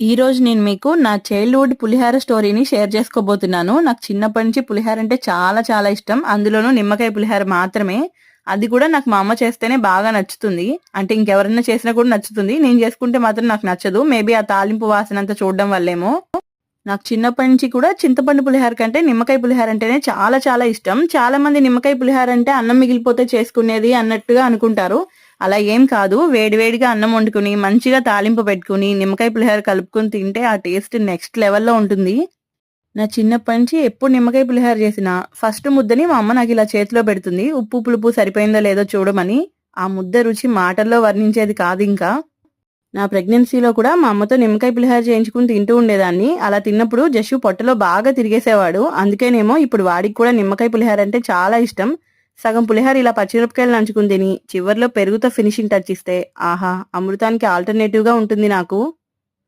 ఈ రోజు నేను మీకు నా చైల్డ్‌హుడ్ పులిహోర స్టోరీని షేర్ చేసుకోబోతున్నాను. నాకు చిన్నప్పటి నుంచి పులిహోర అంటే చాలా చాలా ఇష్టం. అందులోనూ నిమ్మకాయ పులిహోర మాత్రమే. అది కూడా నాకు మా అమ్మ చేస్తేనే బాగా నచ్చుతుంది. అంటే ఇంకెవరైనా చేసినా కూడా నచ్చుతుంది. నేను చేసుకుంటే మాత్రం నాకు నచ్చదు. మేబీ ఆ తాలింపు వాసనంతా చూడడం వల్లేమో. నాకు చిన్నప్పటి నుంచి కూడా చింతపండు పులిహోర కంటే నిమ్మకాయ పులిహోర అంటేనే చాలా చాలా ఇష్టం. చాలా మంది నిమ్మకాయ పులిహోర అంటే అన్నం మిగిలిపోతే చేసుకునేది అన్నట్టుగా అనుకుంటారు. అలా ఏం కాదు. వేడివేడిగా అన్నం వండుకుని, మంచిగా తాలింపు పెట్టుకుని, నిమ్మకాయ పులిహోర కలుపుకొని తింటే ఆ టేస్ట్ నెక్స్ట్ లెవెల్‌లో ఉంటుంది. నా చిన్నప్పటి నుంచి ఎప్పుడు నిమ్మకాయ పులిహోర చేసినా ఫస్ట్ ముద్దని మా అమ్మ నాకిలా చేతిలో పెడుతుంది. ఉప్పు, పులుపు సరిపోయిందో లేదో చూడమని. ఆ ముద్ద రుచి మాటల్లో వర్ణించేది కాదింకా. నా ప్రెగ్నెన్సీలో కూడా మా అమ్మతో నిమ్మకాయ పులిహోర చేయించుకుని తింటూ ఉండేదాన్ని. అలా తిన్నప్పుడు జస్సు పొట్టలో బాగా తిరిగేసేవాడు. అందుకేనేమో ఇప్పుడు వాడికి కూడా నిమ్మకాయ పులిహోర అంటే చాలా ఇష్టం. సగం పులిహోర ఇలా పచ్చిమిరపకాయలు నంచుకుని తిని, చివర్లో పెరుగుతో ఫినిషింగ్ టచ్ ఇస్తే ఆహా! అమృతానికి ఆల్టర్‌నేటివ్‌గా ఉంటుంది నాకు.